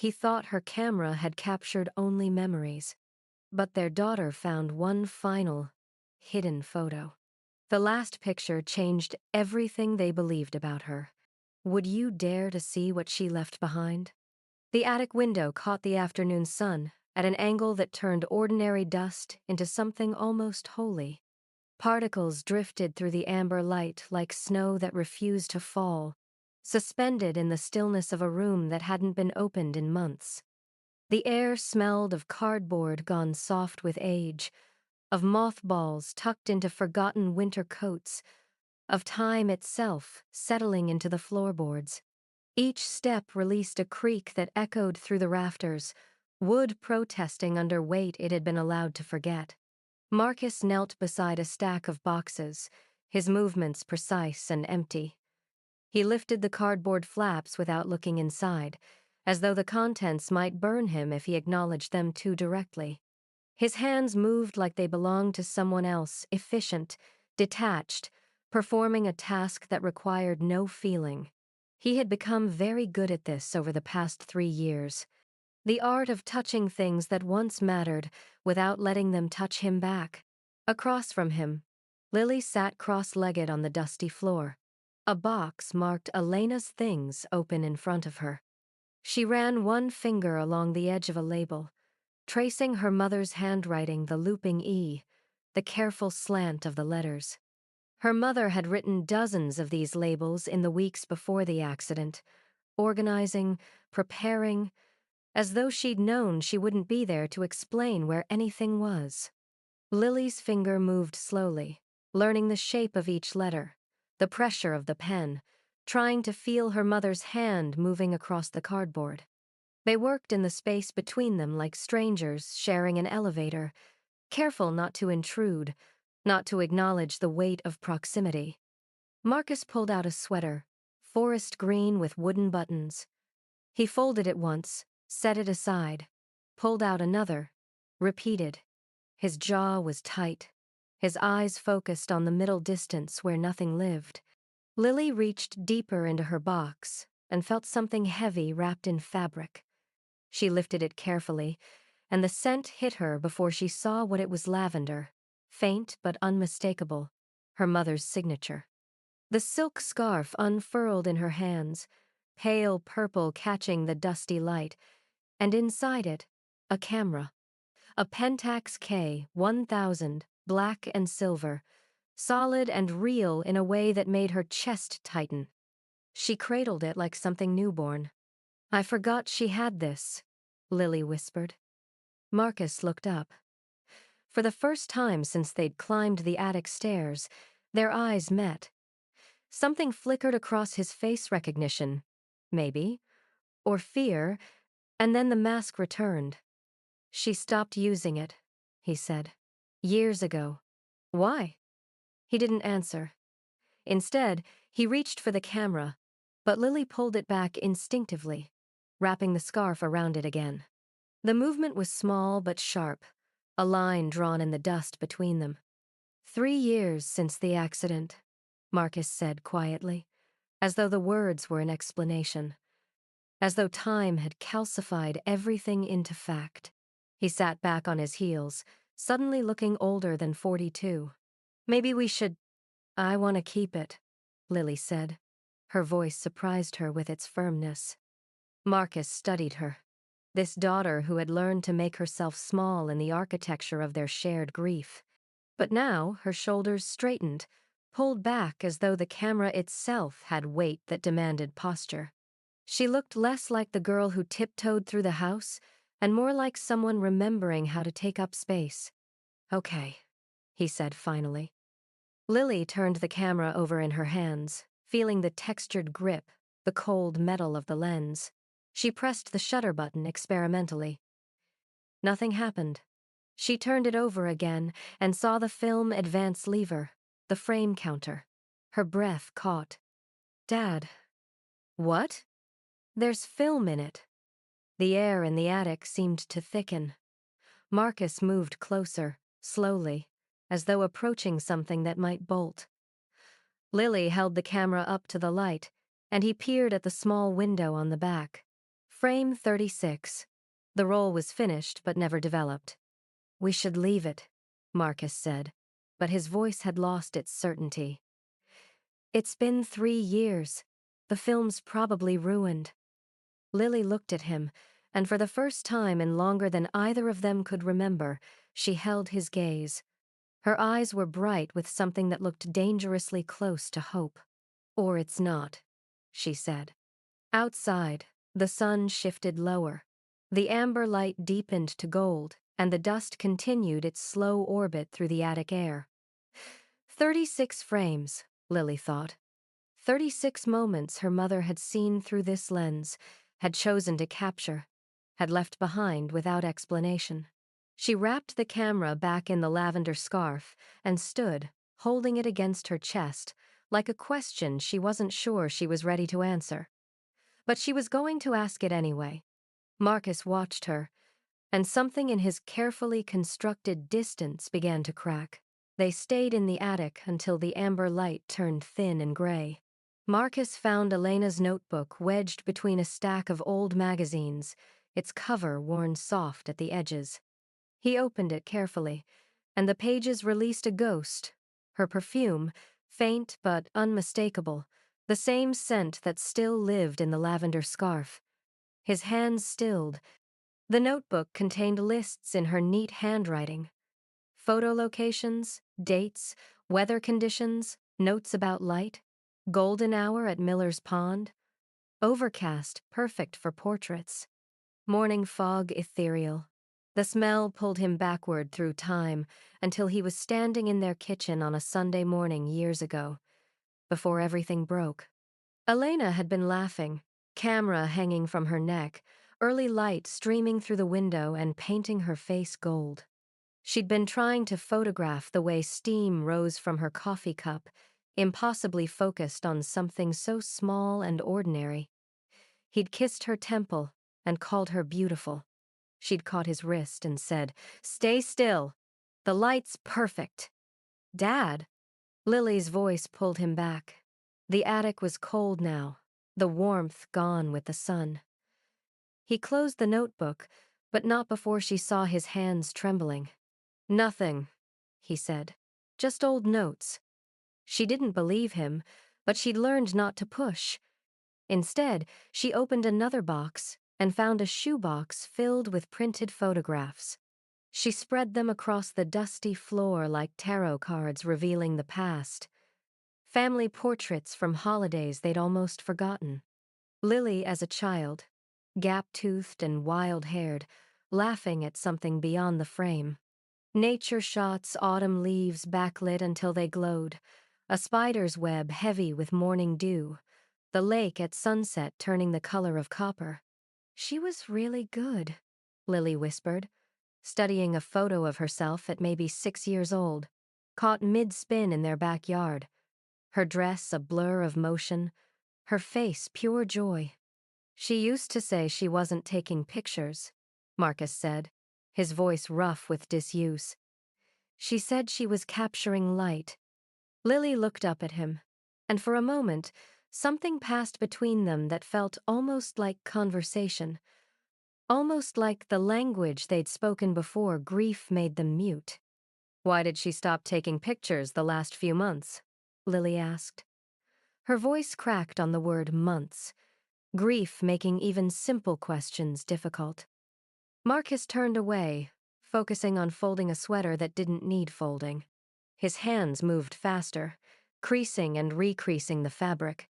He thought her camera had captured only memories. But their daughter found one final, hidden photo. The last picture changed everything they believed about her. Would you dare to see what she left behind? The attic window caught the afternoon sun at an angle that turned ordinary dust into something almost holy. Particles drifted through the amber light like snow that refused to fall, suspended in the stillness of a room that hadn't been opened in months. The air smelled of cardboard gone soft with age, of mothballs tucked into forgotten winter coats, of time itself settling into the floorboards. Each step released a creak that echoed through the rafters, wood protesting under weight it had been allowed to forget. Marcus knelt beside a stack of boxes, his movements precise and empty. He lifted the cardboard flaps without looking inside, as though the contents might burn him if he acknowledged them too directly. His hands moved like they belonged to someone else, efficient, detached, performing a task that required no feeling. He had become very good at this over the past 3 years. The art of touching things that once mattered without letting them touch him back. Across from him, Lily sat cross-legged on the dusty floor. A box marked Elena's things open in front of her. She ran one finger along the edge of a label, tracing her mother's handwriting, the looping E, the careful slant of the letters. Her mother had written dozens of these labels in the weeks before the accident, organizing, preparing, as though she'd known she wouldn't be there to explain where anything was. Lily's finger moved slowly, learning the shape of each letter, the pressure of the pen, trying to feel her mother's hand moving across the cardboard. They worked in the space between them like strangers sharing an elevator, careful not to intrude, not to acknowledge the weight of proximity. Marcus pulled out a sweater, forest green with wooden buttons. He folded it once, set it aside, pulled out another, repeated. His jaw was tight, his eyes focused on the middle distance where nothing lived. Lily reached deeper into her box and felt something heavy wrapped in fabric. She lifted it carefully, and the scent hit her before she saw what it was. Lavender, faint but unmistakable, her mother's signature. The silk scarf unfurled in her hands, pale purple catching the dusty light, and inside it, a camera. A Pentax K-1000, black and silver, solid and real in a way that made her chest tighten. She cradled it like something newborn. "I forgot she had this," Lily whispered. Marcus looked up. For the first time since they'd climbed the attic stairs, their eyes met. Something flickered across his face, recognition, maybe, or fear, and then the mask returned. "She stopped using it," he said. "Years ago." "Why?" He didn't answer. Instead, he reached for the camera, but Lily pulled it back instinctively, wrapping the scarf around it again. The movement was small but sharp, a line drawn in the dust between them. 3 years since the accident," Marcus said quietly, as though the words were an explanation, as though time had calcified everything into fact. He sat back on his heels, suddenly looking older than 42. "Maybe we should—" "I want to keep it," Lily said. Her voice surprised her with its firmness. Marcus studied her. This daughter who had learned to make herself small in the architecture of their shared grief. But now her shoulders straightened, pulled back as though the camera itself had weight that demanded posture. She looked less like the girl who tiptoed through the house and more like someone remembering how to take up space. "Okay," he said finally. Lily turned the camera over in her hands, feeling the textured grip, the cold metal of the lens. She pressed the shutter button experimentally. Nothing happened. She turned it over again and saw the film advance lever, the frame counter. Her breath caught. "Dad." "What?" "There's film in it." The air in the attic seemed to thicken. Marcus moved closer, slowly, as though approaching something that might bolt. Lily held the camera up to the light, and he peered at the small window on the back. Frame 36. The roll was finished but never developed. "We should leave it," Marcus said, but his voice had lost its certainty. "It's been 3 years. The film's probably ruined." Lily looked at him, and for the first time in longer than either of them could remember, she held his gaze. Her eyes were bright with something that looked dangerously close to hope. "Or it's not," she said. Outside, the sun shifted lower. The amber light deepened to gold, and the dust continued its slow orbit through the attic air. 36 frames, Lily thought. 36 moments her mother had seen through this lens, had chosen to capture, had left behind without explanation. She wrapped the camera back in the lavender scarf and stood, holding it against her chest, like a question she wasn't sure she was ready to answer. But she was going to ask it anyway. Marcus watched her, and something in his carefully constructed distance began to crack. They stayed in the attic until the amber light turned thin and gray. Marcus found Elena's notebook wedged between a stack of old magazines, its cover worn soft at the edges. He opened it carefully, and the pages released a ghost, her perfume, faint but unmistakable, the same scent that still lived in the lavender scarf. His hands stilled. The notebook contained lists in her neat handwriting. Photo locations, dates, weather conditions, notes about light, golden hour at Miller's Pond, overcast, perfect for portraits, morning fog ethereal. The smell pulled him backward through time until he was standing in their kitchen on a Sunday morning years ago, before everything broke. Elena had been laughing, camera hanging from her neck, early light streaming through the window and painting her face gold. She'd been trying to photograph the way steam rose from her coffee cup, impossibly focused on something so small and ordinary. He'd kissed her temple and called her beautiful. She'd caught his wrist and said, "Stay still. The light's perfect." "Dad?" Lily's voice pulled him back. The attic was cold now, the warmth gone with the sun. He closed the notebook, but not before she saw his hands trembling. "Nothing," he said. "Just old notes." She didn't believe him, but she'd learned not to push. Instead, she opened another box and found a shoebox filled with printed photographs. She spread them across the dusty floor like tarot cards revealing the past. Family portraits from holidays they'd almost forgotten. Lily as a child, gap-toothed and wild-haired, laughing at something beyond the frame. Nature shots, autumn leaves backlit until they glowed, a spider's web heavy with morning dew, the lake at sunset turning the color of copper. She was really good, Lily whispered, studying a photo of herself at maybe 6 years old, caught mid-spin in their backyard. Her dress a blur of motion, her face pure joy. "She used to say she wasn't taking pictures," Marcus said, his voice rough with disuse. "She said she was capturing light." Lily looked up at him, and for a moment, something passed between them that felt almost like conversation. Almost like the language they'd spoken before grief made them mute. "Why did she stop taking pictures the last few months?" Lily asked. Her voice cracked on the word months, grief making even simple questions difficult. Marcus turned away, focusing on folding a sweater that didn't need folding. His hands moved faster, creasing and recreasing the fabric.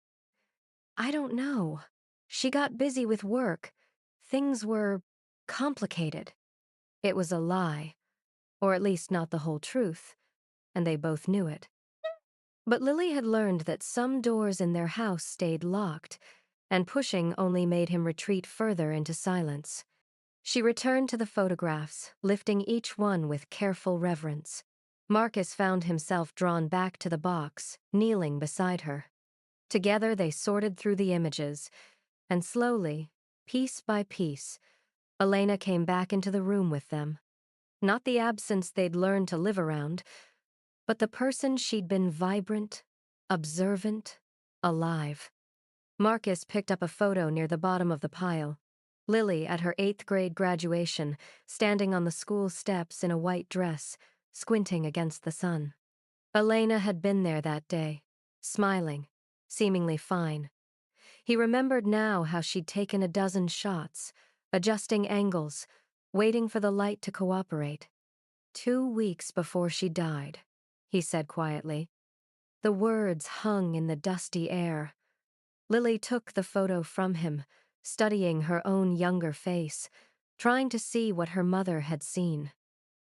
"I don't know. She got busy with work. Things were complicated." It was a lie, or at least not the whole truth, and they both knew it. But Lily had learned that some doors in their house stayed locked, and pushing only made him retreat further into silence. She returned to the photographs, lifting each one with careful reverence. Marcus found himself drawn back to the box, kneeling beside her. Together they sorted through the images, and slowly, piece by piece, Elena came back into the room with them. Not the absence they'd learned to live around, but the person she'd been vibrant, observant, alive. Marcus picked up a photo near the bottom of the pile. Lily at her 8th grade graduation, standing on the school steps in a white dress, squinting against the sun. Elena had been there that day, smiling, seemingly fine. He remembered now how she'd taken a dozen shots, adjusting angles, waiting for the light to cooperate. 2 weeks before she died, he said quietly. The words hung in the dusty air. Lily took the photo from him, studying her own younger face, trying to see what her mother had seen.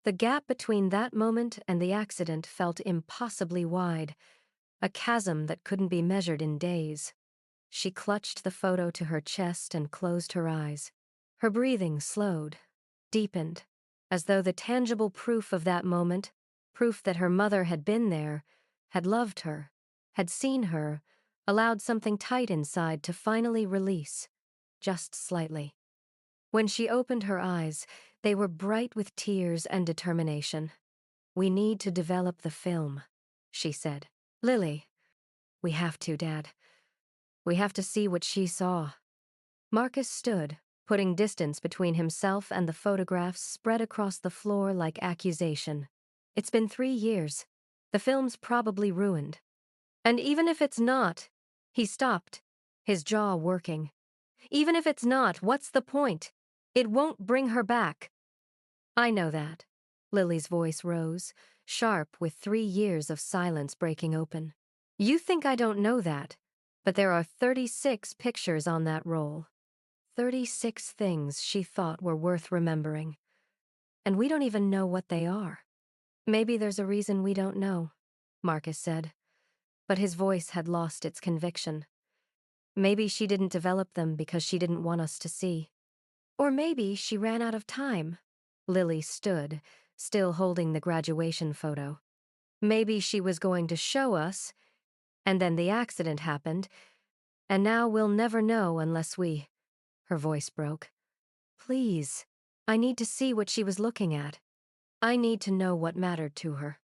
The gap between that moment and the accident felt impossibly wide, a chasm that couldn't be measured in days. She clutched the photo to her chest and closed her eyes. Her breathing slowed, deepened, as though the tangible proof of that moment, proof that her mother had been there, had loved her, had seen her, allowed something tight inside to finally release, just slightly. When she opened her eyes, they were bright with tears and determination. "We need to develop the film," she said. "Lily, we have to, Dad. We have to see what she saw." Marcus stood, putting distance between himself and the photographs spread across the floor like accusation. "It's been 3 years. The film's probably ruined. And even if it's not," he stopped, his jaw working. "Even if it's not, what's the point? It won't bring her back." "I know that." Lily's voice rose, sharp with 3 years of silence breaking open. "You think I don't know that, but there are 36 pictures on that roll. 36 things she thought were worth remembering. And we don't even know what they are." "Maybe there's a reason we don't know," Marcus said, but his voice had lost its conviction. "Maybe she didn't develop them because she didn't want us to see. Or maybe she ran out of time." Lily stood, still holding the graduation photo. "Maybe she was going to show us, and then the accident happened, and now we'll never know unless we—" Her voice broke. "Please, I need to see what she was looking at. I need to know what mattered to her."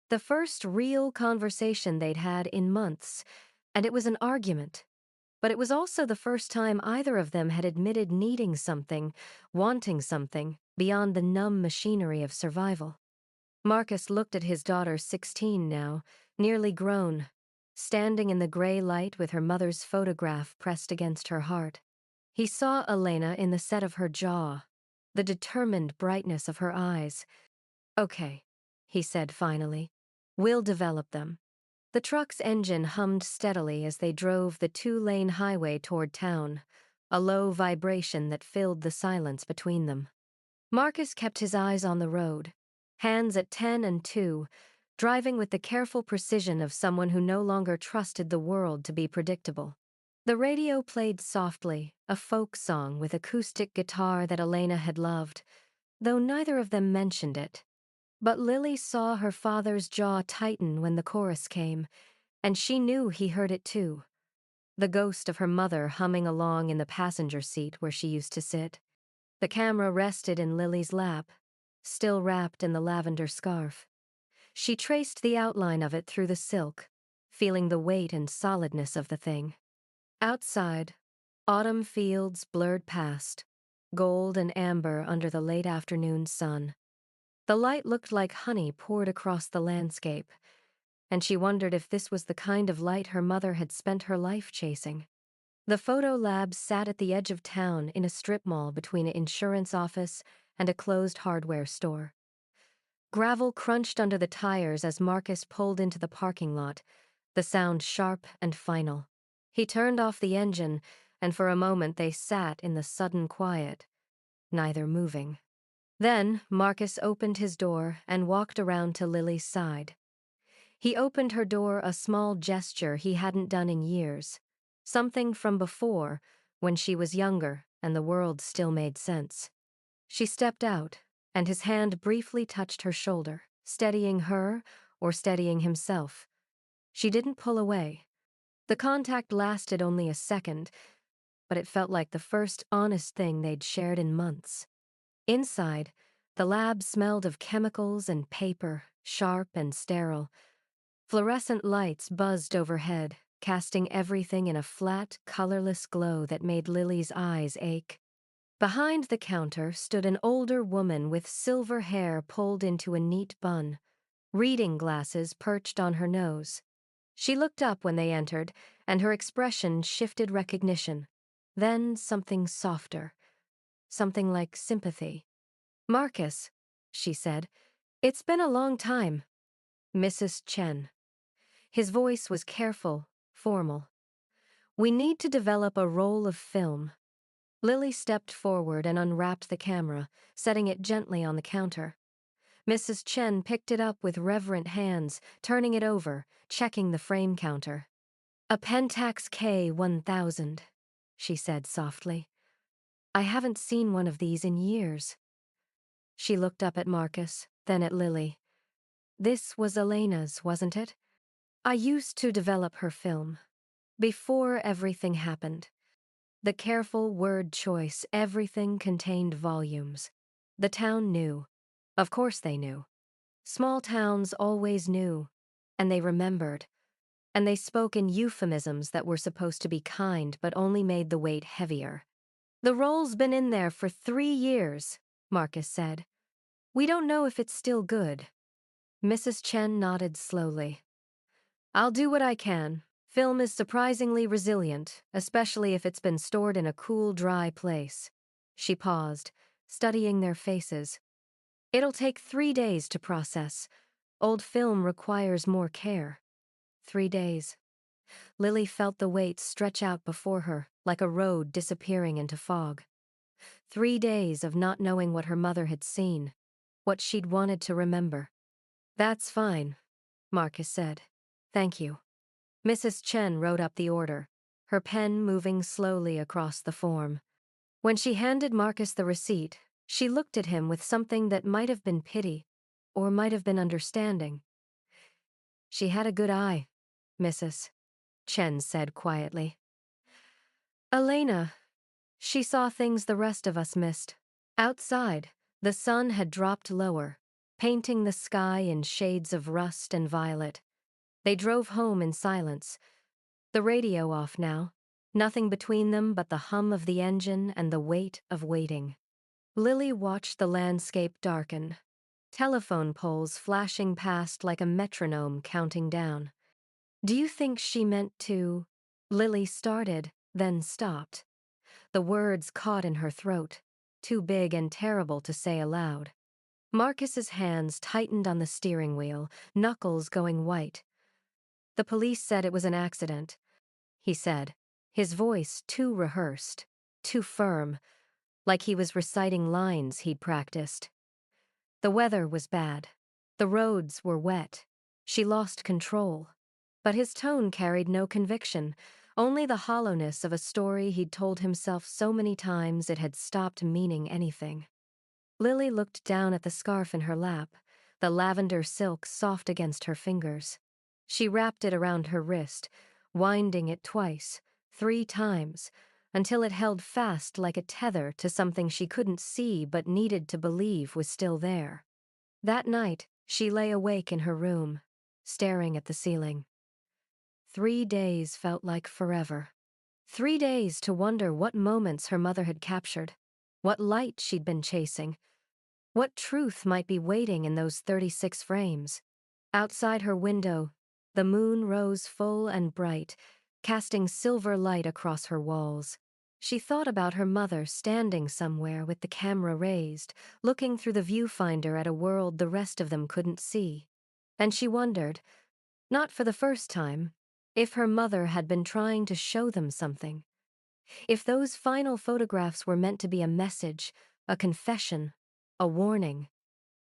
The first real conversation they'd had in months, and it was an argument. But it was also the first time either of them had admitted needing something, wanting something, beyond the numb machinery of survival. Marcus looked at his daughter, 16 now, nearly grown, standing in the gray light with her mother's photograph pressed against her heart. He saw Elena in the set of her jaw, the determined brightness of her eyes. "Okay," he said finally. "We'll develop them." The truck's engine hummed steadily as they drove the 2-lane highway toward town, a low vibration that filled the silence between them. Marcus kept his eyes on the road, hands at 10 and 2, driving with the careful precision of someone who no longer trusted the world to be predictable. The radio played softly, a folk song with acoustic guitar that Elena had loved, though neither of them mentioned it. But Lily saw her father's jaw tighten when the chorus came, and she knew he heard it too. The ghost of her mother humming along in the passenger seat where she used to sit. The camera rested in Lily's lap, still wrapped in the lavender scarf. She traced the outline of it through the silk, feeling the weight and solidness of the thing. Outside, autumn fields blurred past, gold and amber under the late afternoon sun. The light looked like honey poured across the landscape, and she wondered if this was the kind of light her mother had spent her life chasing. The photo lab sat at the edge of town in a strip mall between an insurance office and a closed hardware store. Gravel crunched under the tires as Marcus pulled into the parking lot, the sound sharp and final. He turned off the engine, and for a moment they sat in the sudden quiet, neither moving. Then Marcus opened his door and walked around to Lily's side. He opened her door, a small gesture he hadn't done in years, something from before, when she was younger and the world still made sense. She stepped out, and his hand briefly touched her shoulder, steadying her or steadying himself. She didn't pull away. The contact lasted only a second, but it felt like the first honest thing they'd shared in months. Inside, the lab smelled of chemicals and paper, sharp and sterile. Fluorescent lights buzzed overhead, casting everything in a flat, colorless glow that made Lily's eyes ache. Behind the counter stood an older woman with silver hair pulled into a neat bun, reading glasses perched on her nose. She looked up when they entered, and her expression shifted recognition. Then something softer, something like sympathy. "Marcus," she said, "it's been a long time." "Mrs. Chen." His voice was careful, formal. "We need to develop a roll of film." Lily stepped forward and unwrapped the camera, setting it gently on the counter. Mrs. Chen picked it up with reverent hands, turning it over, checking the frame counter. "A Pentax K1000, she said softly. "I haven't seen one of these in years." She looked up at Marcus, then at Lily. "This was Elena's, wasn't it? I used to develop her film. Before everything happened." The careful word choice, everything contained volumes. The town knew. Of course they knew. Small towns always knew. And they remembered. And they spoke in euphemisms that were supposed to be kind but only made the weight heavier. "The roll's been in there for 3 years," Marcus said. "We don't know if it's still good." Mrs. Chen nodded slowly. "I'll do what I can. Film is surprisingly resilient, especially if it's been stored in a cool, dry place." She paused, studying their faces. "It'll take 3 days to process. Old film requires more care." 3 days. Lily felt the weight stretch out before her, like a road disappearing into fog. 3 days of not knowing what her mother had seen, what she'd wanted to remember. "That's fine," Marcus said. "Thank you." Mrs. Chen wrote up the order, her pen moving slowly across the form. When she handed Marcus the receipt, she looked at him with something that might have been pity, or might have been understanding. "She had a good eye, Mrs." Chen said quietly. "Elena, she saw things the rest of us missed." Outside, the sun had dropped lower, painting the sky in shades of rust and violet. They drove home in silence, the radio off now, nothing between them but the hum of the engine and the weight of waiting. Lily watched the landscape darken, telephone poles flashing past like a metronome counting down. "Do you think she meant to—" Lily started, then stopped. The words caught in her throat, too big and terrible to say aloud. Marcus's hands tightened on the steering wheel, knuckles going white. "The police said it was an accident," he said, his voice too rehearsed, too firm, like he was reciting lines he'd practiced. "The weather was bad. The roads were wet. She lost control." But his tone carried no conviction, only the hollowness of a story he'd told himself so many times it had stopped meaning anything. Lily looked down at the scarf in her lap, the lavender silk soft against her fingers. She wrapped it around her wrist, winding it twice, 3 times, until it held fast like a tether to something she couldn't see but needed to believe was still there. That night, she lay awake in her room, staring at the ceiling. 3 days felt like forever. 3 days to wonder what moments her mother had captured, what light she'd been chasing, what truth might be waiting in those 36 frames. Outside her window, the moon rose full and bright, casting silver light across her walls. She thought about her mother standing somewhere with the camera raised, looking through the viewfinder at a world the rest of them couldn't see. And she wondered, not for the first time, if her mother had been trying to show them something. If those final photographs were meant to be a message, a confession, a warning,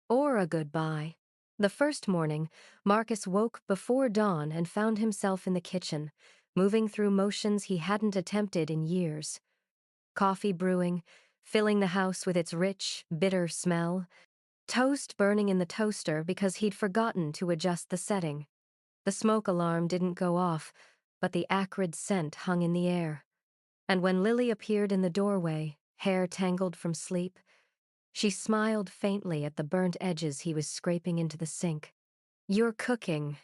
or a goodbye. The first morning, Marcus woke before dawn and found himself in the kitchen, moving through motions he hadn't attempted in years. Coffee brewing, filling the house with its rich, bitter smell. Toast burning in the toaster because he'd forgotten to adjust the setting. The smoke alarm didn't go off, but the acrid scent hung in the air. And when Lily appeared in the doorway, hair tangled from sleep, she smiled faintly at the burnt edges he was scraping into the sink. "You're cooking,"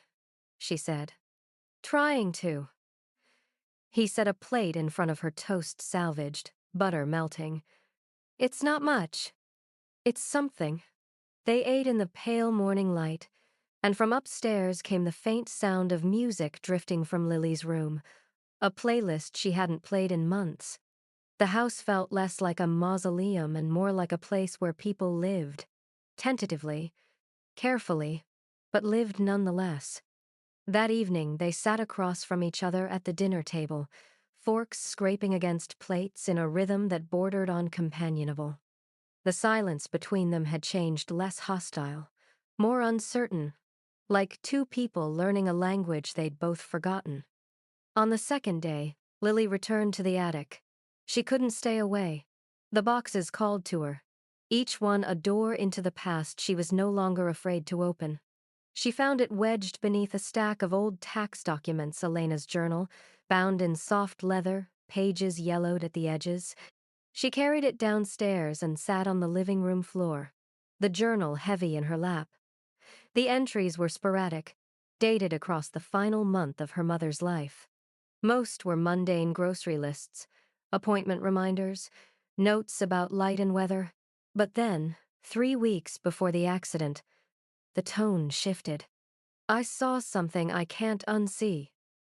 she said. "Trying to." He set a plate in front of her, toast salvaged, butter melting. It's not much. It's something. They ate in the pale morning light, and from upstairs came the faint sound of music drifting from Lily's room, a playlist she hadn't played in months. The house felt less like a mausoleum and more like a place where people lived. Tentatively, carefully, but lived nonetheless. That evening, they sat across from each other at the dinner table, forks scraping against plates in a rhythm that bordered on companionable. The silence between them had changed less hostile, more uncertain, like two people learning a language they'd both forgotten. On the second day, Lily returned to the attic. She couldn't stay away. The boxes called to her, each one a door into the past she was no longer afraid to open. She found it wedged beneath a stack of old tax documents, Elena's journal, bound in soft leather, pages yellowed at the edges. She carried it downstairs and sat on the living room floor, the journal heavy in her lap. The entries were sporadic, dated across the final month of her mother's life. Most were mundane grocery lists, appointment reminders, notes about light and weather. But then, 3 weeks before the accident, the tone shifted. I saw something I can't unsee.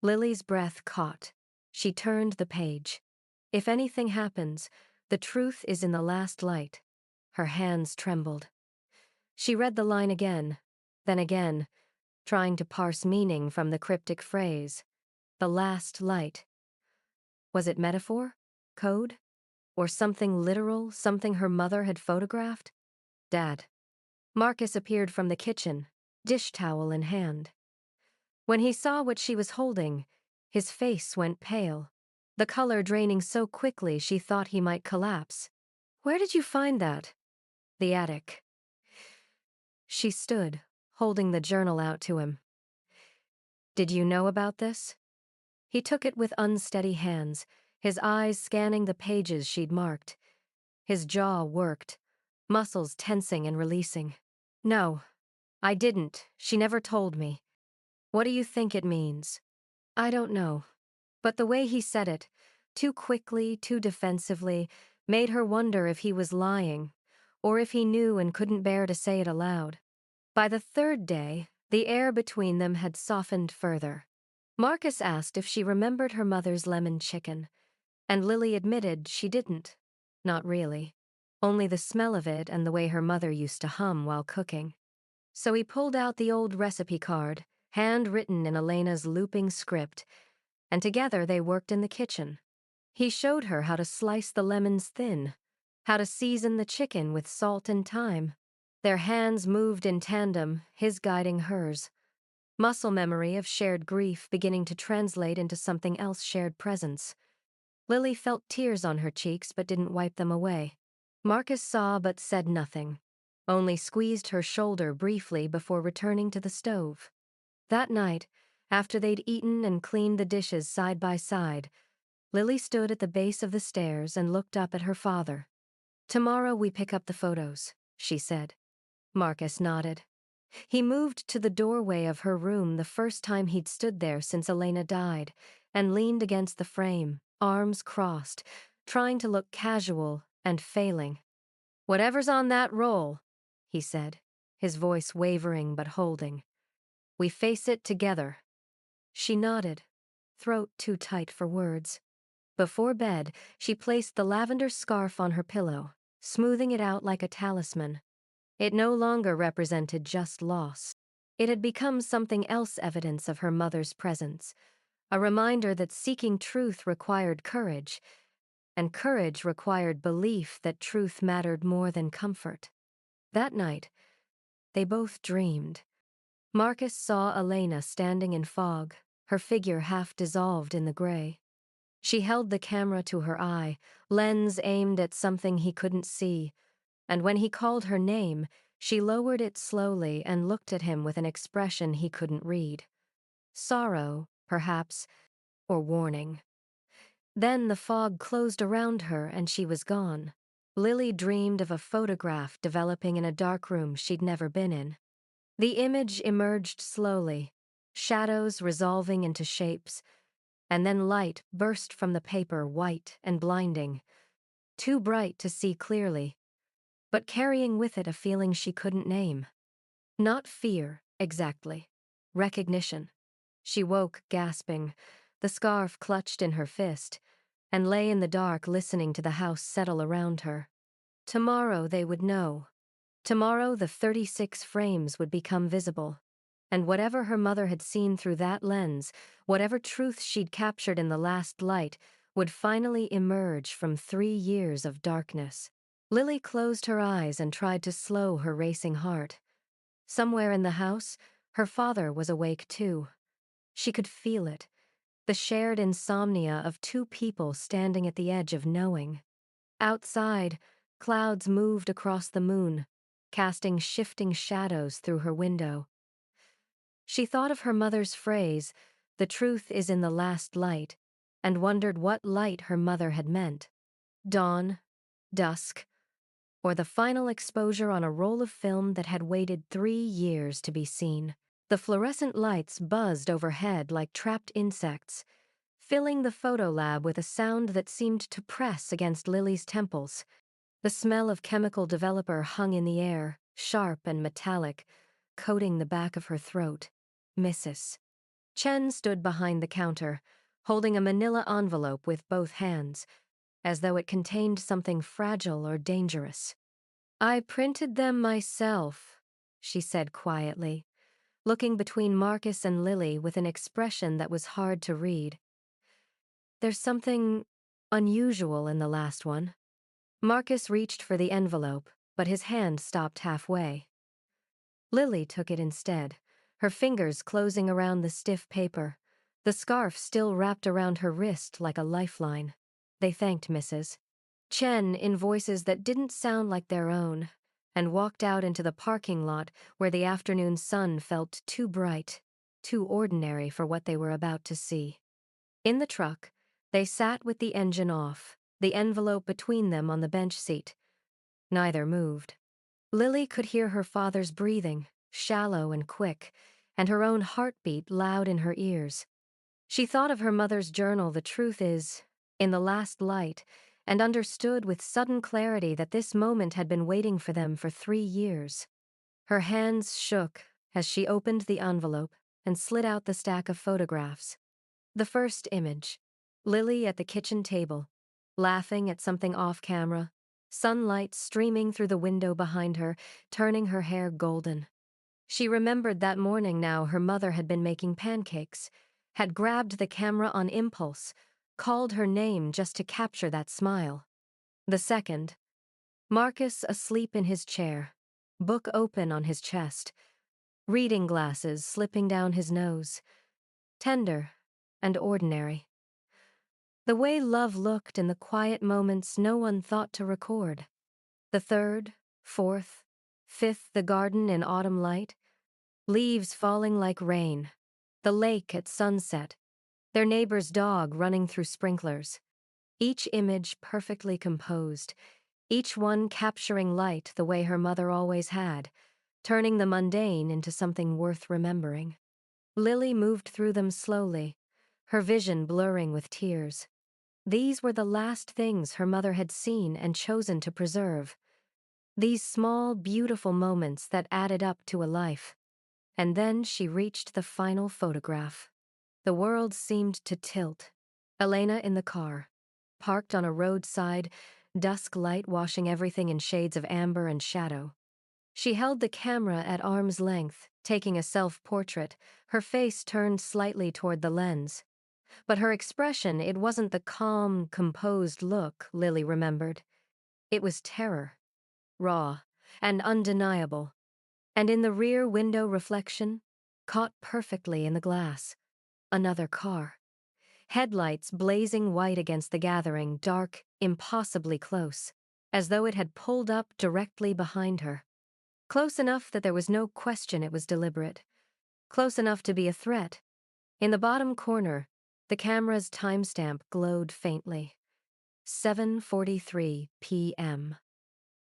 Lily's breath caught. She turned the page. If anything happens, the truth is in the last light. Her hands trembled. She read the line again, then again, trying to parse meaning from the cryptic phrase. The last light. Was it metaphor? Code? Or something literal, something her mother had photographed? Dad. Marcus appeared from the kitchen, dish towel in hand. When he saw what she was holding, his face went pale, the color draining so quickly she thought he might collapse. Where did you find that? The attic. She stood, holding the journal out to him. Did you know about this? He took it with unsteady hands, his eyes scanning the pages she'd marked. His jaw worked, muscles tensing and releasing. No, I didn't. She never told me. What do you think it means? I don't know. But the way he said it, too quickly, too defensively, made her wonder if he was lying, or if he knew and couldn't bear to say it aloud. By the third day, the air between them had softened further. Marcus asked if she remembered her mother's lemon chicken, and Lily admitted she didn't. Not really. Only the smell of it and the way her mother used to hum while cooking. So he pulled out the old recipe card, handwritten in Elena's looping script, and together they worked in the kitchen. He showed her how to slice the lemons thin, how to season the chicken with salt and thyme. Their hands moved in tandem, his guiding hers. Muscle memory of shared grief beginning to translate into something else, shared presence. Lily felt tears on her cheeks but didn't wipe them away. Marcus saw but said nothing, only squeezed her shoulder briefly before returning to the stove. That night, after they'd eaten and cleaned the dishes side by side, Lily stood at the base of the stairs and looked up at her father. Tomorrow we pick up the photos, she said. Marcus nodded. He moved to the doorway of her room the first time he'd stood there since Elena died, and leaned against the frame, arms crossed, trying to look casual and failing. Whatever's on that roll, he said, his voice wavering but holding. We face it together. She nodded, throat too tight for words. Before bed, she placed the lavender scarf on her pillow, smoothing it out like a talisman. It no longer represented just loss. It had become something else, evidence of her mother's presence, a reminder that seeking truth required courage, and courage required belief that truth mattered more than comfort. That night, they both dreamed. Marcus saw Elena standing in fog, her figure half dissolved in the gray. She held the camera to her eye, lens aimed at something he couldn't see, and when he called her name, she lowered it slowly and looked at him with an expression he couldn't read. Sorrow, perhaps, or warning. Then the fog closed around her and she was gone. Lily dreamed of a photograph developing in a dark room she'd never been in. The image emerged slowly, shadows resolving into shapes, and then light burst from the paper, white and blinding. too bright to see clearly, but carrying with it a feeling she couldn't name. Not fear, exactly. Recognition. She woke, gasping, the scarf clutched in her fist, and lay in the dark listening to the house settle around her. Tomorrow they would know. Tomorrow the 36 frames would become visible. And whatever her mother had seen through that lens, whatever truth she'd captured in the last light, would finally emerge from 3 years of darkness. Lily closed her eyes and tried to slow her racing heart. Somewhere in the house, her father was awake too. She could feel it, the shared insomnia of two people standing at the edge of knowing. Outside, clouds moved across the moon, casting shifting shadows through her window. She thought of her mother's phrase, "The truth is in the last light," and wondered what light her mother had meant. Dawn, dusk, or the final exposure on a roll of film that had waited 3 years to be seen. The fluorescent lights buzzed overhead like trapped insects, filling the photo lab with a sound that seemed to press against Lily's temples. The smell of chemical developer hung in the air, sharp and metallic, coating the back of her throat. Mrs. Chen stood behind the counter, holding a manila envelope with both hands, as though it contained something fragile or dangerous. "I printed them myself," she said quietly, looking between Marcus and Lily with an expression that was hard to read. "There's something unusual in the last one." Marcus reached for the envelope, but his hand stopped halfway. Lily took it instead, her fingers closing around the stiff paper, the scarf still wrapped around her wrist like a lifeline. They thanked Mrs. Chen in voices that didn't sound like their own, and walked out into the parking lot where the afternoon sun felt too bright, too ordinary for what they were about to see. In the truck, they sat with the engine off, the envelope between them on the bench seat. Neither moved. Lily could hear her father's breathing, shallow and quick, and her own heartbeat loud in her ears. She thought of her mother's journal, "The truth is in the last light," and understood with sudden clarity that this moment had been waiting for them for 3 years. Her hands shook as she opened the envelope and slid out the stack of photographs. The first image, Lily at the kitchen table, laughing at something off camera, sunlight streaming through the window behind her, turning her hair golden. She remembered that morning now her mother had been making pancakes, had grabbed the camera on impulse, called her name just to capture that smile. The second, Marcus asleep in his chair, book open on his chest, reading glasses slipping down his nose, tender and ordinary. The way love looked in the quiet moments no one thought to record. The third, fourth, fifth, the garden in autumn light, leaves falling like rain, the lake at sunset, their neighbor's dog running through sprinklers. Each image perfectly composed, each one capturing light the way her mother always had, turning the mundane into something worth remembering. Lily moved through them slowly, her vision blurring with tears. These were the last things her mother had seen and chosen to preserve. These small, beautiful moments that added up to a life. And then she reached the final photograph. The world seemed to tilt. Elena in the car, parked on a roadside, dusk light washing everything in shades of amber and shadow. She held the camera at arm's length, taking a self-portrait, her face turned slightly toward the lens. But her expression, it wasn't the calm, composed look Lily remembered. It was terror, raw and undeniable. And in the rear window reflection, caught perfectly in the glass, another car. Headlights blazing white against the gathering, dark, impossibly close, as though it had pulled up directly behind her. Close enough that there was no question it was deliberate. Close enough to be a threat. In the bottom corner, the camera's timestamp glowed faintly. 7:43 p.m.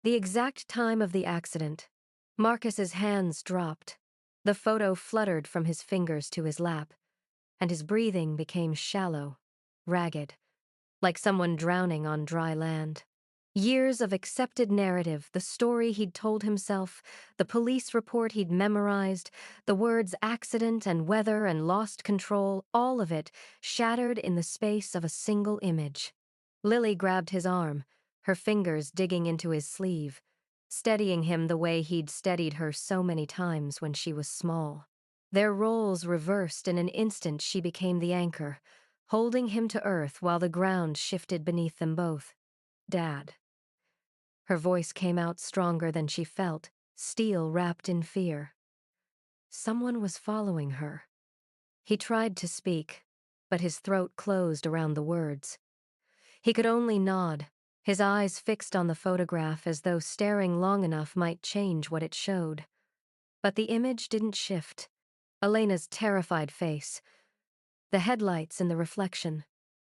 The exact time of the accident. Marcus's hands dropped. The photo fluttered from his fingers to his lap, and his breathing became shallow, ragged, like someone drowning on dry land. Years of accepted narrative, the story he'd told himself, the police report he'd memorized, the words accident and weather and lost control, all of it shattered in the space of a single image. Lily grabbed his arm, her fingers digging into his sleeve, steadying him the way he'd steadied her so many times when she was small. Their roles reversed in an instant. She became the anchor, holding him to earth while the ground shifted beneath them both. Dad. Her voice came out stronger than she felt, steel wrapped in fear. Someone was following her. He tried to speak, but his throat closed around the words. He could only nod, his eyes fixed on the photograph as though staring long enough might change what it showed. But the image didn't shift. Elena's terrified face, the headlights in the reflection,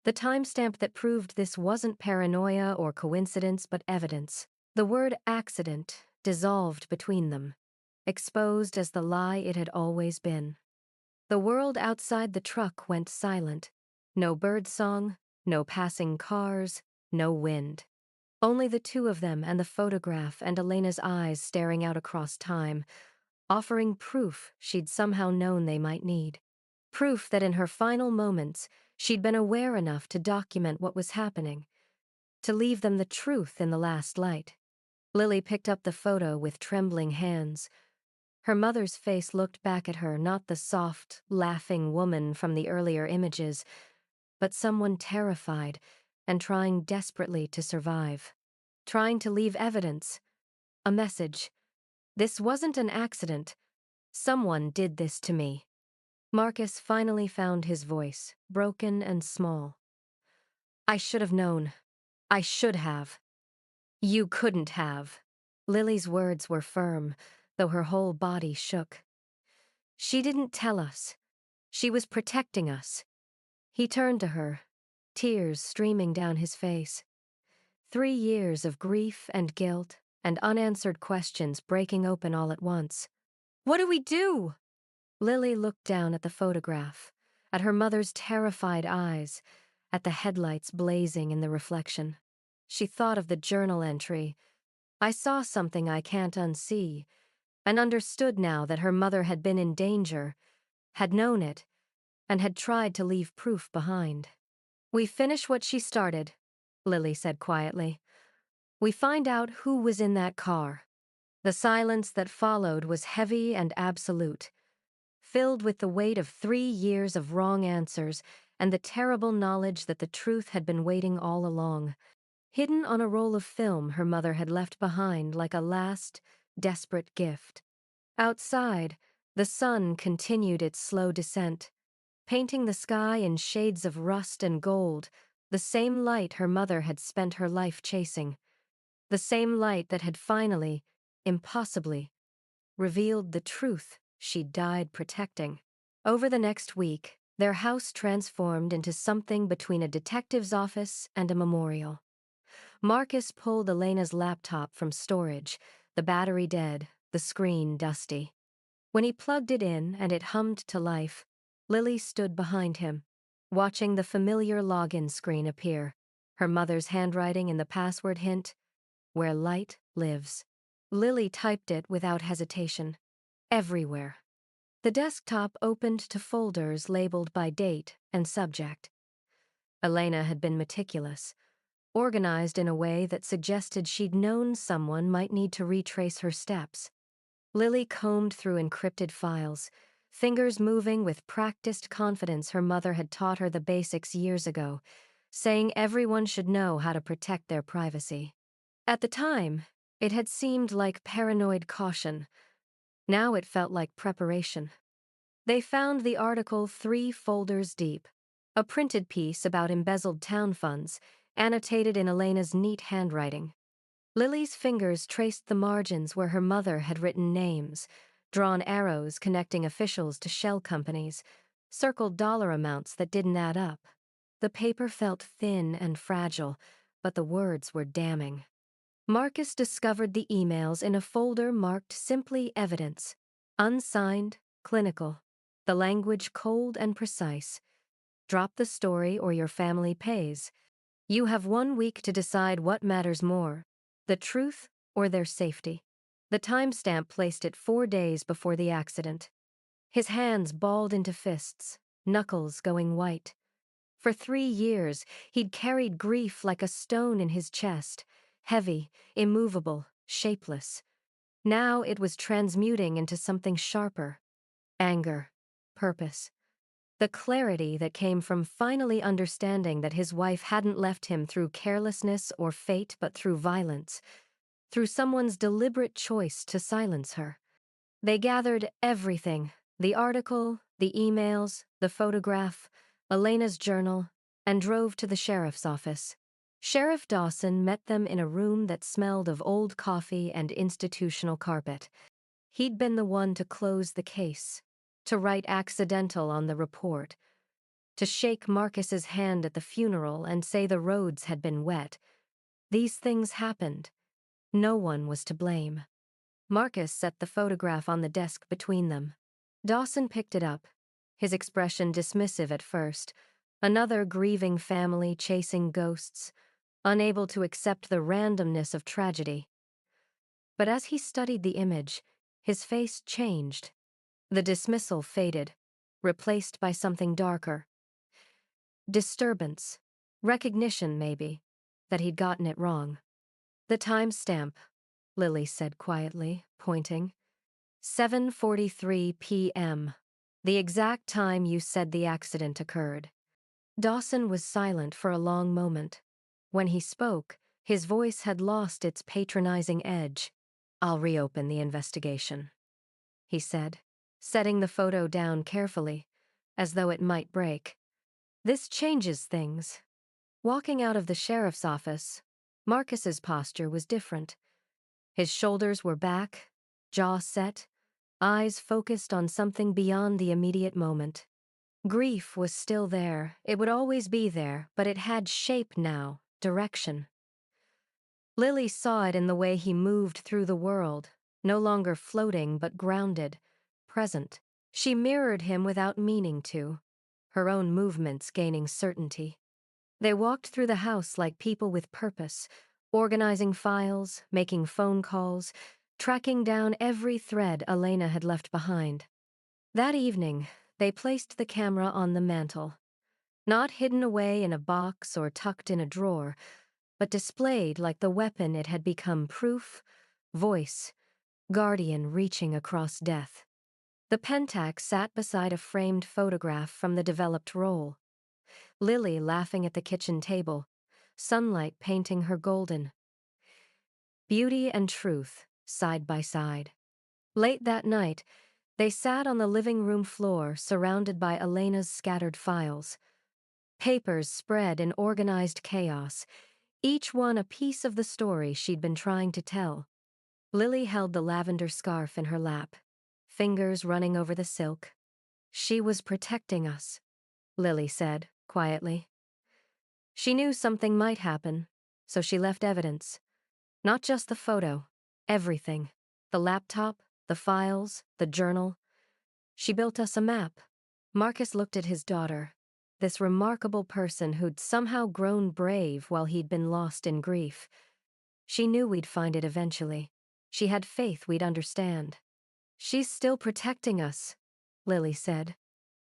the timestamp that proved this wasn't paranoia or coincidence but evidence. The word accident dissolved between them, exposed as the lie it had always been. The world outside the truck went silent. No birdsong, no passing cars, no wind. Only the two of them and the photograph and Elena's eyes staring out across time, offering proof she'd somehow known they might need. Proof that in her final moments, she'd been aware enough to document what was happening, to leave them the truth in the last light. Lily picked up the photo with trembling hands. Her mother's face looked back at her, not the soft, laughing woman from the earlier images, but someone terrified and trying desperately to survive. Trying to leave evidence. A message. This wasn't an accident. Someone did this to me. Marcus finally found his voice, broken and small. I should have known. I should have. You couldn't have. Lily's words were firm, though her whole body shook. She didn't tell us. She was protecting us. He turned to her, tears streaming down his face. 3 years of grief and guilt and unanswered questions breaking open all at once. What do we do? Lily looked down at the photograph, at her mother's terrified eyes, at the headlights blazing in the reflection. She thought of the journal entry. I saw something I can't unsee, and understood now that her mother had been in danger, had known it, and had tried to leave proof behind. We finish what she started, Lily said quietly. We find out who was in that car. The silence that followed was heavy and absolute, filled with the weight of 3 years of wrong answers and the terrible knowledge that the truth had been waiting all along, hidden on a roll of film her mother had left behind like a last, desperate gift. Outside, the sun continued its slow descent, painting the sky in shades of rust and gold, the same light her mother had spent her life chasing, the same light that had finally, impossibly, revealed the truth she'd died protecting. Over the next week, their house transformed into something between a detective's office and a memorial. Marcus pulled Elena's laptop from storage, the battery dead, the screen dusty. When he plugged it in and it hummed to life, Lily stood behind him, watching the familiar login screen appear, her mother's handwriting in the password hint, "Where light lives." Lily typed it without hesitation. Everywhere. The desktop opened to folders labeled by date and subject. Elena had been meticulous, organized in a way that suggested she'd known someone might need to retrace her steps. Lily combed through encrypted files, fingers moving with practiced confidence her mother had taught her the basics years ago, saying everyone should know how to protect their privacy. At the time, it had seemed like paranoid caution. Now it felt like preparation. They found the article 3 folders deep, a printed piece about embezzled town funds, annotated in Elena's neat handwriting. Lily's fingers traced the margins where her mother had written names, drawn arrows connecting officials to shell companies, circled dollar amounts that didn't add up. The paper felt thin and fragile, but the words were damning. Marcus discovered the emails in a folder marked simply evidence, unsigned, clinical, the language cold and precise. Drop the story or your family pays. You have 1 week to decide what matters more, the truth or their safety. The timestamp placed it 4 days before the accident. His hands balled into fists, knuckles going white. For 3 years, he'd carried grief like a stone in his chest, heavy, immovable, shapeless. Now it was transmuting into something sharper. Anger, purpose. The clarity that came from finally understanding that his wife hadn't left him through carelessness or fate but through violence, through someone's deliberate choice to silence her. They gathered everything, the article, the emails, the photograph, Elena's journal, and drove to the sheriff's office. Sheriff Dawson met them in a room that smelled of old coffee and institutional carpet. He'd been the one to close the case, to write accidental on the report, to shake Marcus's hand at the funeral and say the roads had been wet. These things happened. No one was to blame. Marcus set the photograph on the desk between them. Dawson picked it up, his expression dismissive at first, another grieving family chasing ghosts, unable to accept the randomness of tragedy. But as he studied the image, his face changed. The dismissal faded, replaced by something darker. Disturbance, recognition maybe, that he'd gotten it wrong. The timestamp, Lily said quietly, pointing. 7:43 p.m., the exact time you said the accident occurred. Dawson was silent for a long moment. When he spoke, his voice had lost its patronizing edge. I'll reopen the investigation, he said, setting the photo down carefully, as though it might break. This changes things. Walking out of the sheriff's office, Marcus's posture was different. His shoulders were back, jaw set, eyes focused on something beyond the immediate moment. Grief was still there, it would always be there, but it had shape now, direction. Lily saw it in the way he moved through the world, no longer floating but grounded, present. She mirrored him without meaning to, her own movements gaining certainty. They walked through the house like people with purpose, organizing files, making phone calls, tracking down every thread Elena had left behind. That evening, they placed the camera on the mantel, not hidden away in a box or tucked in a drawer, but displayed like the weapon it had become: proof, voice, guardian reaching across death. The Pentax sat beside a framed photograph from the developed roll. Lily laughing at the kitchen table, sunlight painting her golden. Beauty and truth, side by side. Late that night, they sat on the living room floor surrounded by Elena's scattered files. Papers spread in organized chaos, each one a piece of the story she'd been trying to tell. Lily held the lavender scarf in her lap, fingers running over the silk. She was protecting us, Lily said, quietly. She knew something might happen, so she left evidence. Not just the photo, everything. The laptop, the files, the journal. She built us a map. Marcus looked at his daughter, this remarkable person who'd somehow grown brave while he'd been lost in grief. She knew we'd find it eventually. She had faith we'd understand. She's still protecting us, Lily said.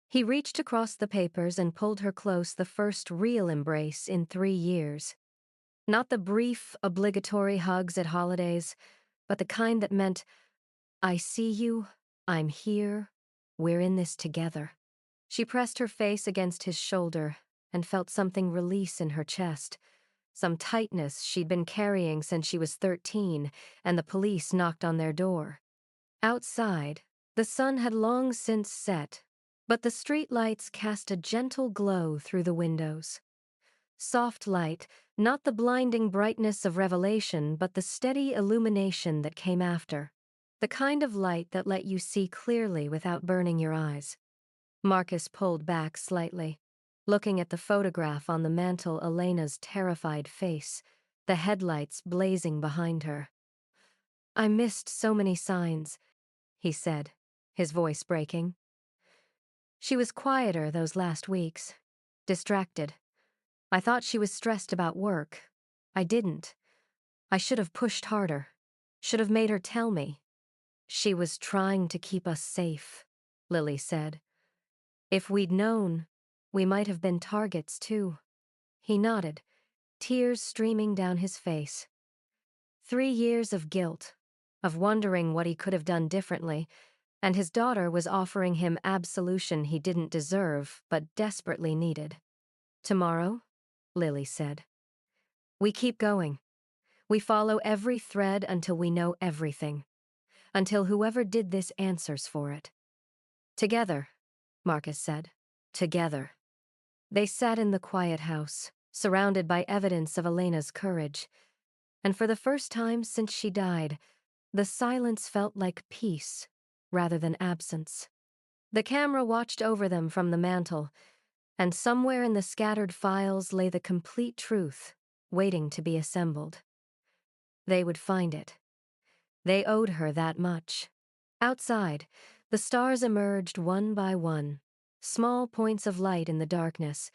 He reached across the papers and pulled her close, the first real embrace in 3 years. Not the brief, obligatory hugs at holidays, but the kind that meant, I see you, I'm here, we're in this together. She pressed her face against his shoulder and felt something release in her chest, some tightness she'd been carrying since she was 13 and the police knocked on their door. Outside, the sun had long since set, but the street lights cast a gentle glow through the windows. Soft light, not the blinding brightness of revelation, but the steady illumination that came after. The kind of light that let you see clearly without burning your eyes. Marcus pulled back slightly, looking at the photograph on the mantel, Elena's terrified face, the headlights blazing behind her. I missed so many signs, he said, his voice breaking. She was quieter those last weeks, distracted. I thought she was stressed about work. I didn't. I should have pushed harder. Should have made her tell me. She was trying to keep us safe, Lily said. If we'd known, we might have been targets too. He nodded, tears streaming down his face. 3 years of guilt, of wondering what he could have done differently, and his daughter was offering him absolution he didn't deserve but desperately needed. Tomorrow, Lily said. We keep going. We follow every thread until we know everything. Until whoever did this answers for it. Together, Marcus said. Together. They sat in the quiet house, surrounded by evidence of Elena's courage. And for the first time since she died, the silence felt like peace rather than absence. The camera watched over them from the mantel, and somewhere in the scattered files lay the complete truth, waiting to be assembled. They would find it. They owed her that much. Outside, the stars emerged one by one, small points of light in the darkness,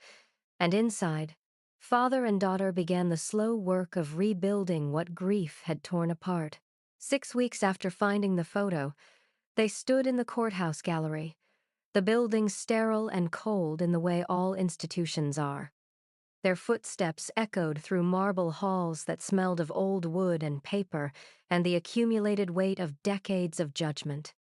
and inside, father and daughter began the slow work of rebuilding what grief had torn apart. 6 weeks after finding the photo, they stood in the courthouse gallery, the building sterile and cold in the way all institutions are. Their footsteps echoed through marble halls that smelled of old wood and paper and the accumulated weight of decades of judgment.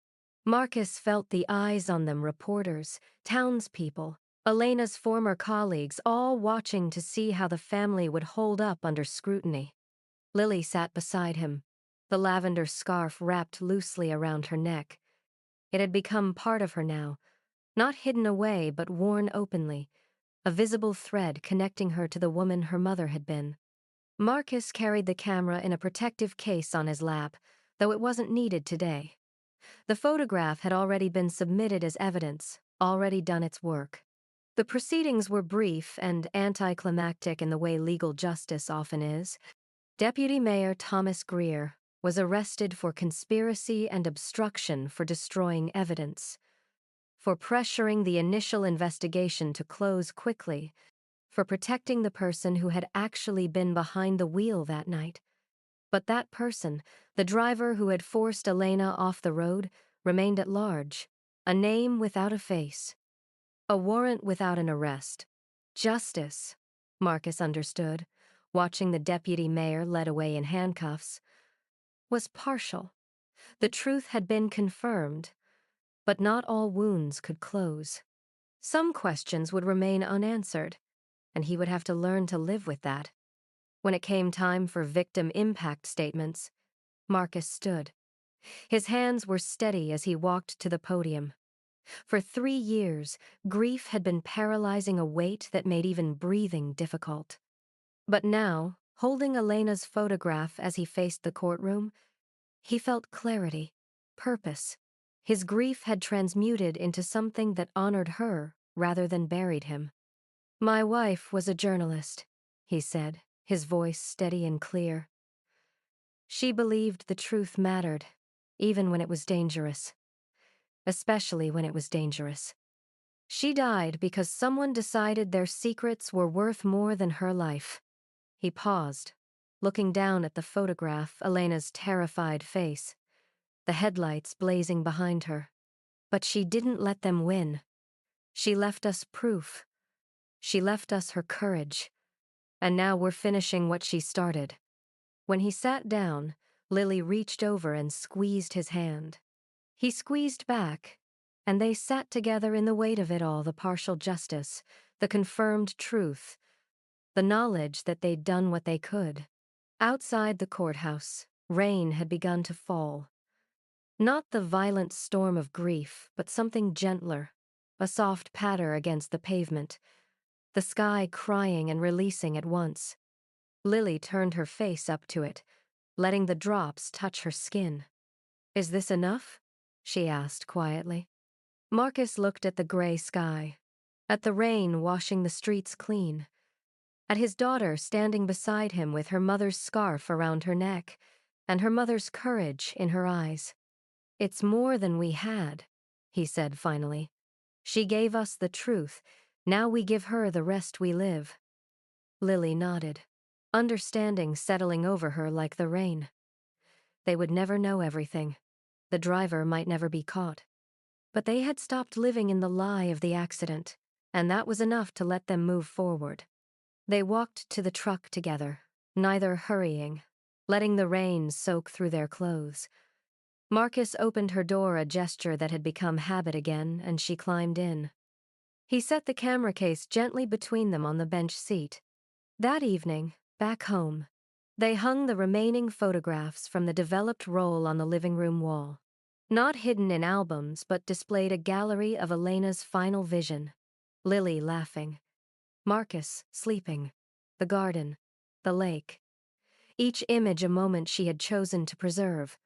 Marcus felt the eyes on them, reporters, townspeople, Elena's former colleagues, all watching to see how the family would hold up under scrutiny. Lily sat beside him, the lavender scarf wrapped loosely around her neck. It had become part of her now, not hidden away but worn openly, a visible thread connecting her to the woman her mother had been. Marcus carried the camera in a protective case on his lap, though it wasn't needed today. The photograph had already been submitted as evidence, already done its work. The proceedings were brief and anticlimactic in the way legal justice often is. Deputy Mayor Thomas Greer was arrested for conspiracy and obstruction for destroying evidence, for pressuring the initial investigation to close quickly, for protecting the person who had actually been behind the wheel that night. But that person, the driver who had forced Elena off the road, remained at large, a name without a face, a warrant without an arrest. Justice, Marcus understood, watching the deputy mayor led away in handcuffs, was partial. The truth had been confirmed, but not all wounds could close. Some questions would remain unanswered, and he would have to learn to live with that. When it came time for victim impact statements, Marcus stood. His hands were steady as he walked to the podium. For 3 years, grief had been paralyzing a weight that made even breathing difficult. But now, holding Elena's photograph as he faced the courtroom, he felt clarity, purpose. His grief had transmuted into something that honored her rather than buried him. My wife was a journalist, he said, his voice steady and clear. She believed the truth mattered, even when it was dangerous. Especially when it was dangerous. She died because someone decided their secrets were worth more than her life. He paused, looking down at the photograph, Elena's terrified face, the headlights blazing behind her. But she didn't let them win. She left us proof. She left us her courage. And now we're finishing what she started. When he sat down, Lily reached over and squeezed his hand. He squeezed back, and they sat together in the weight of it all, the partial justice, the confirmed truth, the knowledge that they'd done what they could. Outside the courthouse, rain had begun to fall. Not the violent storm of grief, but something gentler, a soft patter against the pavement, the sky crying and releasing at once. Lily turned her face up to it, letting the drops touch her skin. Is this enough? She asked quietly. Marcus looked at the gray sky, at the rain washing the streets clean, at his daughter standing beside him with her mother's scarf around her neck and her mother's courage in her eyes. It's more than we had, he said finally. She gave us the truth. Now we give her the rest we live. Lily nodded, understanding settling over her like the rain. They would never know everything. The driver might never be caught. But they had stopped living in the lie of the accident, and that was enough to let them move forward. They walked to the truck together, neither hurrying, letting the rain soak through their clothes. Marcus opened her door, a gesture that had become habit again, and she climbed in. He set the camera case gently between them on the bench seat. That evening, back home, they hung the remaining photographs from the developed roll on the living room wall. Not hidden in albums, but displayed a gallery of Elena's final vision. Lily laughing. Marcus sleeping. The garden. The lake. Each image a moment she had chosen to preserve.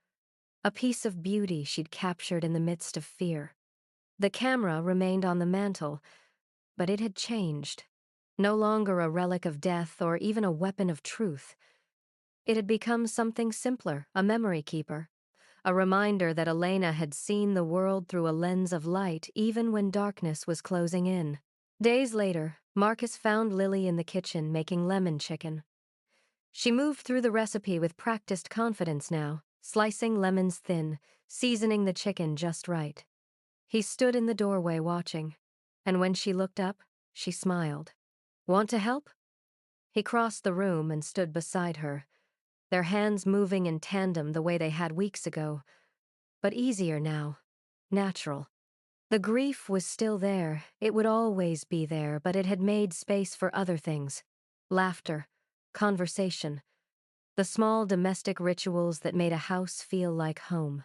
A piece of beauty she'd captured in the midst of fear. The camera remained on the mantel, but it had changed. No longer a relic of death or even a weapon of truth. It had become something simpler, a memory keeper. A reminder that Elena had seen the world through a lens of light even when darkness was closing in. Days later, Marcus found Lily in the kitchen making lemon chicken. She moved through the recipe with practiced confidence now, slicing lemons thin, seasoning the chicken just right. He stood in the doorway watching, and when she looked up, she smiled. "Want to help?" He crossed the room and stood beside her, their hands moving in tandem the way they had weeks ago, but easier now, natural. The grief was still there, it would always be there, but it had made space for other things. Laughter, conversation, the small domestic rituals that made a house feel like home.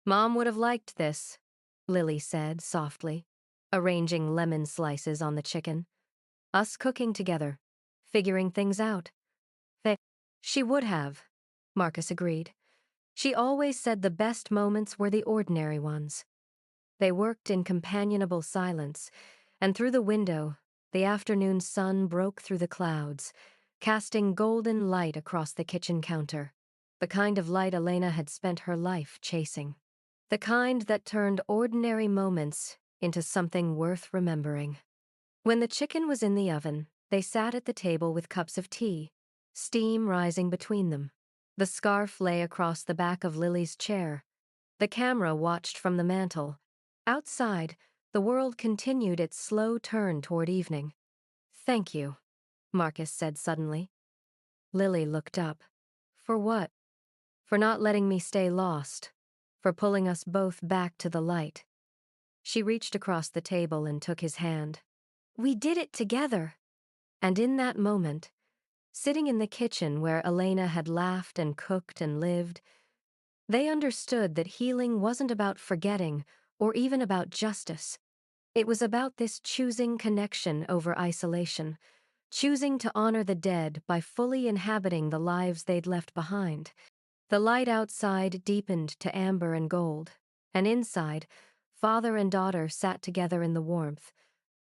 "Mom would have liked this," Lily said softly, arranging lemon slices on the chicken. "Us cooking together, figuring things out." She would have, Marcus agreed. She always said the best moments were the ordinary ones. They worked in companionable silence, and through the window, the afternoon sun broke through the clouds, casting golden light across the kitchen counter, the kind of light Elena had spent her life chasing. The kind that turned ordinary moments into something worth remembering. When the chicken was in the oven, they sat at the table with cups of tea, steam rising between them. The scarf lay across the back of Lily's chair. The camera watched from the mantel. Outside, the world continued its slow turn toward evening. "Thank you," Marcus said suddenly. Lily looked up. "For what?" "For not letting me stay lost. For pulling us both back to the light." She reached across the table and took his hand. "We did it together." And in that moment, sitting in the kitchen where Elena had laughed and cooked and lived, they understood that healing wasn't about forgetting or even about justice. It was about this choosing connection over isolation, choosing to honor the dead by fully inhabiting the lives they'd left behind. The light outside deepened to amber and gold, and inside, father and daughter sat together in the warmth,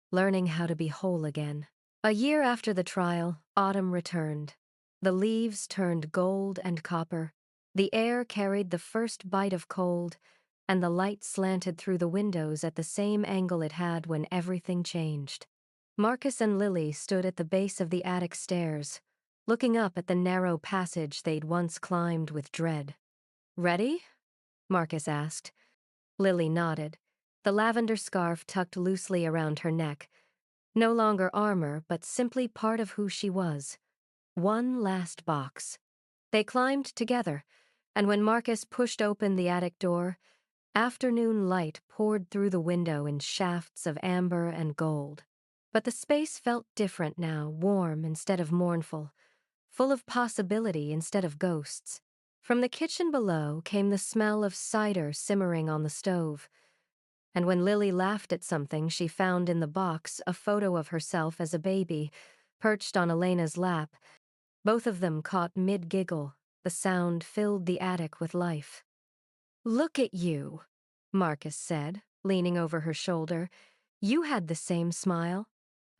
learning how to be whole again. A year after the trial, autumn returned. The leaves turned gold and copper. The air carried the first bite of cold, and the light slanted through the windows at the same angle it had when everything changed. Marcus and Lily stood at the base of the attic stairs, looking up at the narrow passage they'd once climbed with dread. "Ready?" Marcus asked. Lily nodded, the lavender scarf tucked loosely around her neck. No longer armor, but simply part of who she was. One last box. They climbed together, and when Marcus pushed open the attic door, afternoon light poured through the window in shafts of amber and gold. But the space felt different now, warm instead of mournful, full of possibility instead of ghosts. From the kitchen below came the smell of cider simmering on the stove. And when Lily laughed at something she found in the box, a photo of herself as a baby, perched on Elena's lap, both of them caught mid-giggle. The sound filled the attic with life. "Look at you," Marcus said, leaning over her shoulder. "You had the same smile."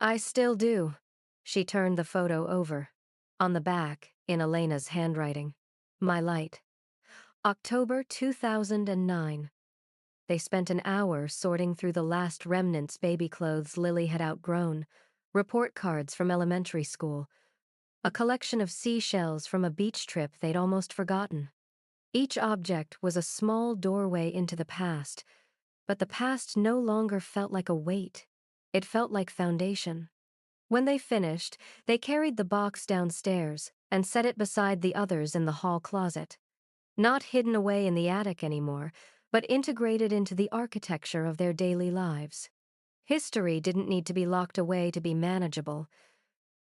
"I still do." She turned the photo over. On the back, in Elena's handwriting, "My light. October 2009. They spent an hour sorting through the last remnants baby clothes Lily had outgrown, report cards from elementary school, a collection of seashells from a beach trip they'd almost forgotten. Each object was a small doorway into the past, but the past no longer felt like a weight. It felt like foundation. When they finished, they carried the box downstairs and set it beside the others in the hall closet. Not hidden away in the attic anymore, but integrated into the architecture of their daily lives. History didn't need to be locked away to be manageable.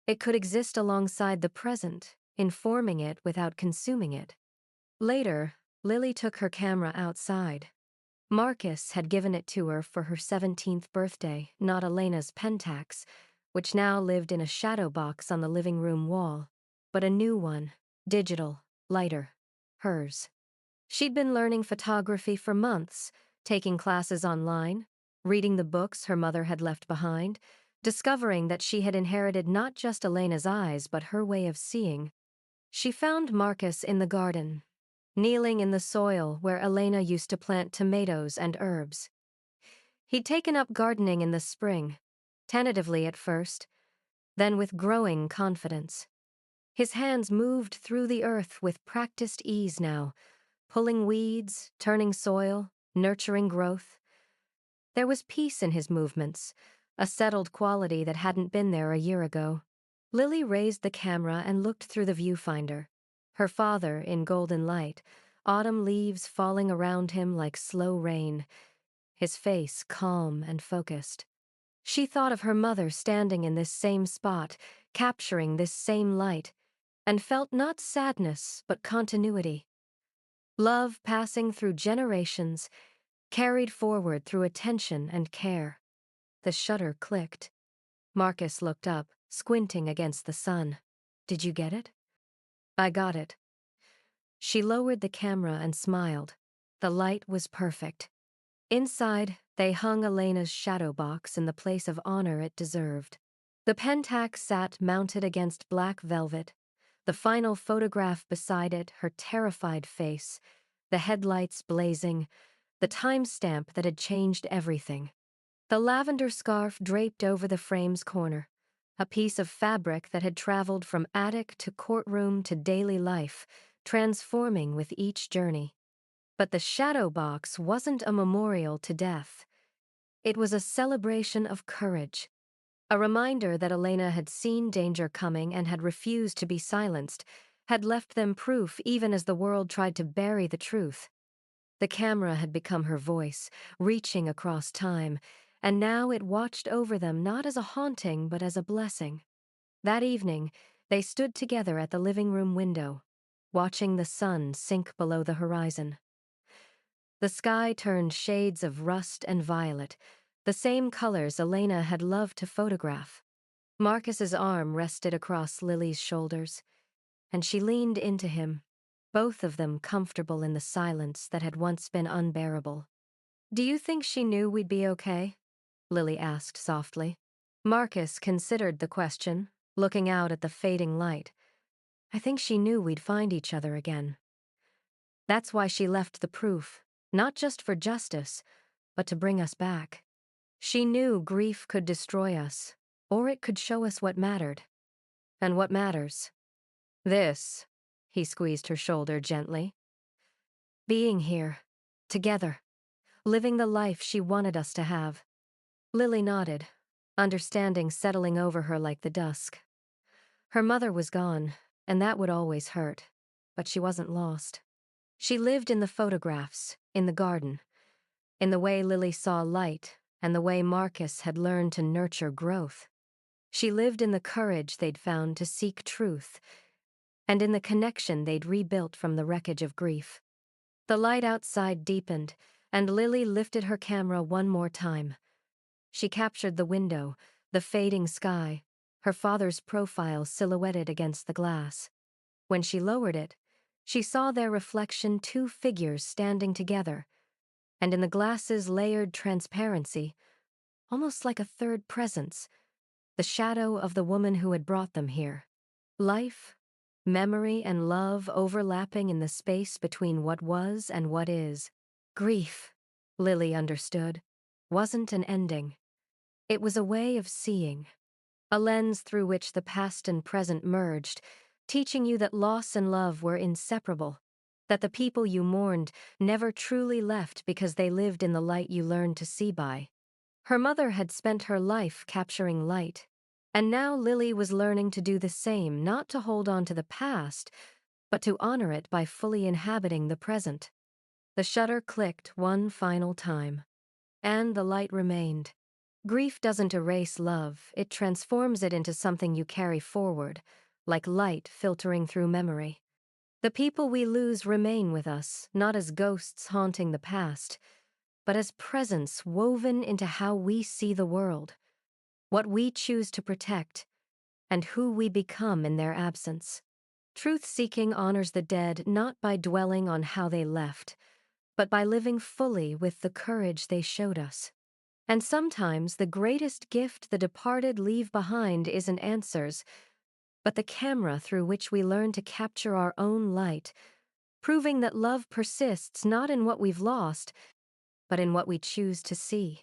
It could exist alongside the present, informing it without consuming it. Later, Lily took her camera outside. Marcus had given it to her for her 17th birthday, not Elena's Pentax, which now lived in a shadow box on the living room wall, but a new one, digital, lighter, hers. She'd been learning photography for months, taking classes online, reading the books her mother had left behind, discovering that she had inherited not just Elena's eyes but her way of seeing. She found Marcus in the garden, kneeling in the soil where Elena used to plant tomatoes and herbs. He'd taken up gardening in the spring, tentatively at first, then with growing confidence. His hands moved through the earth with practiced ease now, pulling weeds, turning soil, nurturing growth. There was peace in his movements, a settled quality that hadn't been there a year ago. Lily raised the camera and looked through the viewfinder. Her father in golden light, autumn leaves falling around him like slow rain, his face calm and focused. She thought of her mother standing in this same spot, capturing this same light, and felt not sadness but continuity. Love passing through generations, carried forward through attention and care. The shutter clicked. Marcus looked up, squinting against the sun. "Did you get it?" "I got it." She lowered the camera and smiled. The light was perfect. Inside, they hung Elena's shadow box in the place of honor it deserved. The Pentax sat mounted against black velvet, the final photograph beside it, her terrified face, the headlights blazing, the timestamp that had changed everything. The lavender scarf draped over the frame's corner, a piece of fabric that had traveled from attic to courtroom to daily life, transforming with each journey. But the shadow box wasn't a memorial to death. It was a celebration of courage, a reminder that Elena had seen danger coming and had refused to be silenced, had left them proof even as the world tried to bury the truth. The camera had become her voice, reaching across time, and now it watched over them not as a haunting but as a blessing. That evening, they stood together at the living room window, watching the sun sink below the horizon. The sky turned shades of rust and violet, the same colors Elena had loved to photograph. Marcus's arm rested across Lily's shoulders, and she leaned into him, both of them comfortable in the silence that had once been unbearable. "Do you think she knew we'd be okay?" Lily asked softly. Marcus considered the question, looking out at the fading light. "I think she knew we'd find each other again. That's why she left the proof, not just for justice, but to bring us back. She knew grief could destroy us, or it could show us what mattered. And what matters? This," he squeezed her shoulder gently. "Being here, together, living the life she wanted us to have." Lily nodded, understanding settling over her like the dusk. Her mother was gone, and that would always hurt, but she wasn't lost. She lived in the photographs, in the garden, in the way Lily saw light, and the way Marcus had learned to nurture growth. She lived in the courage they'd found to seek truth, and in the connection they'd rebuilt from the wreckage of grief. The light outside deepened, and Lily lifted her camera one more time. She captured the window, the fading sky, her father's profile silhouetted against the glass. When she lowered it, she saw their reflection, two figures standing together, and in the glass's layered transparency, almost like a third presence, the shadow of the woman who had brought them here. Life, memory, and love overlapping in the space between what was and what is. Grief, Lily understood, wasn't an ending. It was a way of seeing, a lens through which the past and present merged, teaching you that loss and love were inseparable, that the people you mourned never truly left because they lived in the light you learned to see by. Her mother had spent her life capturing light, and now Lily was learning to do the same, not to hold on to the past, but to honor it by fully inhabiting the present. The shutter clicked one final time, and the light remained. Grief doesn't erase love, it transforms it into something you carry forward, like light filtering through memory. The people we lose remain with us, not as ghosts haunting the past, but as presence woven into how we see the world, what we choose to protect, and who we become in their absence. Truth-seeking honors the dead not by dwelling on how they left, but by living fully with the courage they showed us. And sometimes the greatest gift the departed leave behind isn't answers, but the camera through which we learn to capture our own light, proving that love persists not in what we've lost, but in what we choose to see.